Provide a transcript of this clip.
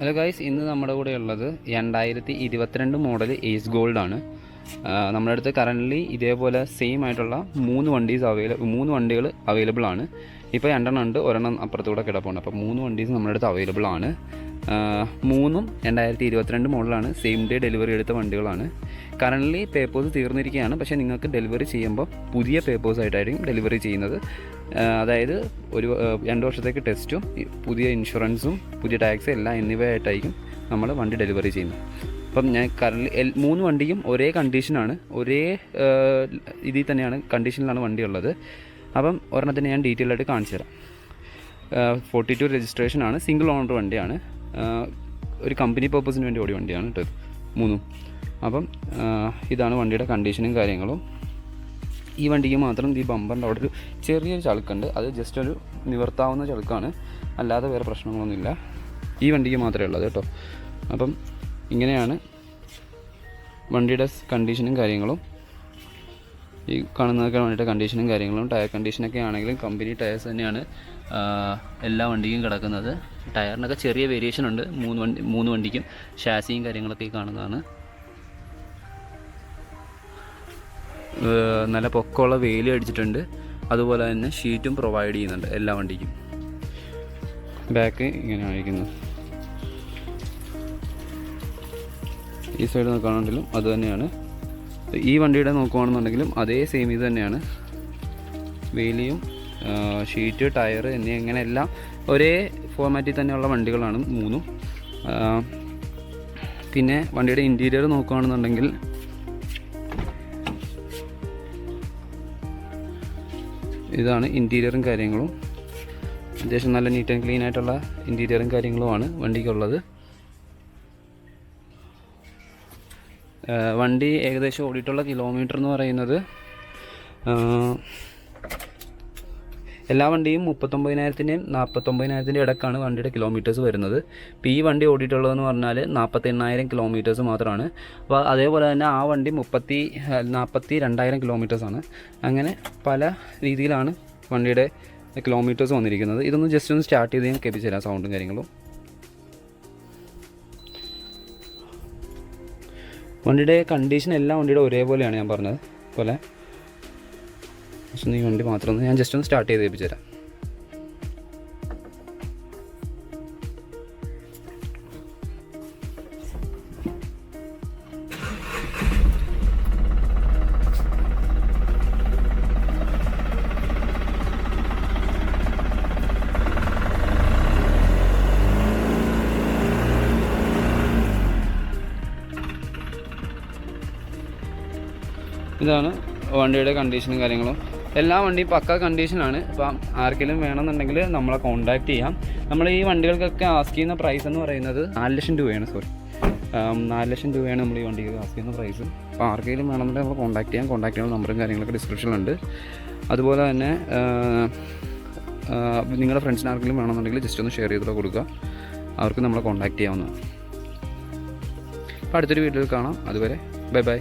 Hello guys, ഇന്ന് നമ്മുടെ കൂടെ ഉള്ളത് 2022 മോഡൽ ഏസ് ഗോൾഡാണ്. നമ്മുടെ അടുത്ത് കറൻ്റ്ലി ഇതേപോലെ സെയിം ആയിട്ടുള്ള 3 വണ്ടികൾ അവൈലബിൾ ആണ്. ഇപ്പോൾ 2 ഉണ്ട്, ഒരെണ്ണം അപ്പുറത്തൂടെ കിടപ്പുണ്ട്. അപ്പോൾ 3 വണ്ടീസ് നമ്മുടെ അടുത്ത് അവൈലബിൾ ആണ്. 3ഉം 2022 മോഡലാണ്. സെയിം ഡേ ഡെലിവറി എടുത്ത വണ്ടികളാണ്. കറൻ്റ്ലി പേപ്പേഴ്സ് തീർന്നിരിക്കുകയാണ്. പക്ഷേ നിങ്ങൾക്ക് ഡെലിവറി ചെയ്യുമ്പോൾ പുതിയ പേപ്പേഴ്സായിട്ടായിരിക്കും ഡെലിവറി ചെയ്യുന്നത്. അതായത് 2 വർഷത്തേക്ക് ടെസ്റ്റും പുതിയ ഇൻഷുറൻസും പുതിയ ടാക്സ് എല്ലാം എന്നിവയായിട്ടായിരിക്കും നമ്മൾ വണ്ടി ഡെലിവറി ചെയ്യുന്നത്. അപ്പം ഞാൻ കറൻ്റ്ലി 3 വണ്ടിയും ഒരേ കണ്ടീഷനാണ്, ഒരേ ഇതിൽ തന്നെയാണ് കണ്ടീഷനിലാണ് വണ്ടി ഉള്ളത്. അപ്പം ഒരെണ്ണത്തിന് ഞാൻ ഡീറ്റെയിൽ ആയിട്ട് കാണിച്ചു തരാം. 42 രജിസ്ട്രേഷനാണ്, സിംഗിൾ ഓണർ വണ്ടിയാണ്, ഒരു കമ്പനി പർപ്പസിന് വേണ്ടി ഓടിയ വണ്ടിയാണ് കേട്ടോ 3ഉം. അപ്പം ഇതാണ് വണ്ടിയുടെ കണ്ടീഷനും കാര്യങ്ങളും. ഈ വണ്ടിക്ക് മാത്രം ഈ ബമ്പറിൻ്റെ അവിടെ ഒരു ചെറിയൊരു ചളുക്കുണ്ട്. അത് ജസ്റ്റ് ഒരു നിവർത്താവുന്ന ചളുക്കാണ്, അല്ലാതെ വേറെ പ്രശ്നങ്ങളൊന്നുമില്ല. ഈ വണ്ടിക്ക് മാത്രമേ ഉള്ളത് കേട്ടോ. അപ്പം ഇങ്ങനെയാണ് വണ്ടിയുടെ കണ്ടീഷനും കാര്യങ്ങളും. ഈ കാണുന്നതൊക്കെ വണ്ടിയുടെ കണ്ടീഷനും കാര്യങ്ങളും. ടയർ കണ്ടീഷനൊക്കെ ആണെങ്കിലും കമ്പനി ടയേഴ്സ് തന്നെയാണ് എല്ലാ വണ്ടിക്കും കിടക്കുന്നത്. ടയറിനൊക്കെ ചെറിയ വേരിയേഷൻ ഉണ്ട് 3 വണ്ടിക്കും. ഷാസിയും കാര്യങ്ങളൊക്കെ ഈ കാണുന്നതാണ്. നല്ല പൊക്കമുള്ള വേലി അടിച്ചിട്ടുണ്ട്. അതുപോലെ തന്നെ ഷീറ്റും പ്രൊവൈഡ് ചെയ്യുന്നുണ്ട് എല്ലാ വണ്ടിക്കും. ബാക്ക് ഇങ്ങനെ അഴിക്കുന്നത്. ഈ സൈഡ് നോക്കുകയാണെങ്കിലും അത് തന്നെയാണ്. ഈ വണ്ടിയുടെ നോക്കുകയാണെന്നുണ്ടെങ്കിലും അതേ സെയിം ഇത് തന്നെയാണ്. വേലിയും ഷീറ്റ്, ടയർ എന്നിങ്ങനെ എല്ലാം ഒരേ ഫോർമാറ്റിൽ തന്നെയുള്ള വണ്ടികളാണ് 3ഉം. പിന്നെ വണ്ടിയുടെ ഇൻറ്റീരിയർ നോക്കുകയാണെന്നുണ്ടെങ്കിൽ ഇതാണ് ഇൻറ്റീരിയറും കാര്യങ്ങളും. അത്യാവശ്യം നല്ല നീറ്റ് ആൻഡ് ക്ലീൻ ആയിട്ടുള്ള ഇൻറ്റീരിയറും കാര്യങ്ങളുമാണ് വണ്ടിക്കുള്ളത്. വണ്ടി ഏകദേശം ഓടിയിട്ടുള്ള കിലോമീറ്റർ എന്ന് പറയുന്നത് എല്ലാ വണ്ടിയും 39,000-ൻ്റെയും 49,000-ൻ്റെയും ഇടക്കാണ് വണ്ടിയുടെ കിലോമീറ്റേഴ്സ് വരുന്നത്. ഇപ്പോൾ ഈ വണ്ടി ഓടിയിട്ടുള്ളതെന്ന് പറഞ്ഞാൽ 48,000 കിലോമീറ്റേഴ്സ് മാത്രമാണ്. അപ്പോൾ അതേപോലെ തന്നെ ആ വണ്ടി 42,000 കിലോമീറ്റേഴ്സാണ്. അങ്ങനെ പല രീതിയിലാണ് വണ്ടിയുടെ കിലോമീറ്റേഴ്സ് വന്നിരിക്കുന്നത്. ഇതൊന്ന് ജസ്റ്റ് ഒന്ന് സ്റ്റാർട്ട് ചെയ്ത് ഞാൻ കേൾപ്പിച്ചു തരാം സൗണ്ടും കാര്യങ്ങളും. വണ്ടിയുടെ കണ്ടീഷൻ എല്ലാം വണ്ടിയുടെ ഒരേപോലെയാണ് ഞാൻ പറഞ്ഞത് പോലെ. ഈ വണ്ടി മാത്രം ഞാൻ ജസ്റ്റ് ഒന്ന് സ്റ്റാർട്ട് ചെയ്ത് ഏൽപ്പിച്ചു തരാം. ഇതാണ് വണ്ടിയുടെ കണ്ടീഷനും കാര്യങ്ങളും. എല്ലാ വണ്ടിയും പക്ക കണ്ടീഷനാണ്. അപ്പം ആർക്കെങ്കിലും വേണമെന്നുണ്ടെങ്കിൽ നമ്മളെ കോൺടാക്റ്റ് ചെയ്യാം. നമ്മൾ ഈ വണ്ടികൾക്കൊക്കെ ആസ്ക് ചെയ്യുന്ന പ്രൈസ് എന്ന് പറയുന്നത് 4 ലക്ഷം രൂപയാണ്. 4 ലക്ഷം രൂപയാണ് നമ്മൾ ഈ വണ്ടിക്ക് ആസ്ക് ചെയ്യുന്ന പ്രൈസ്. അപ്പോൾ ആർക്കെങ്കിലും വേണമെന്നുണ്ടെങ്കിൽ നമ്മൾ കോൺടാക്റ്റ് ചെയ്യാം. കോൺടാക്റ്റ് ചെയ്യുന്ന നമ്പറും കാര്യങ്ങളൊക്കെ ഡിസ്ക്രിപ്ഷനിലുണ്ട്. അതുപോലെ തന്നെ നിങ്ങളുടെ ഫ്രണ്ട്സിന് ആർക്കെങ്കിലും വേണമെന്നുണ്ടെങ്കിൽ ജസ്റ്റ് ഒന്ന് ഷെയർ ചെയ്തിട്ട് കൊടുക്കുക. അവർക്ക് നമ്മളെ കോൺടാക്റ്റ് ചെയ്യാവുന്നതാണ്. അപ്പോൾ അടുത്തൊരു വീഡിയോയിൽ കാണാം. അതുവരെ ബൈ ബൈ.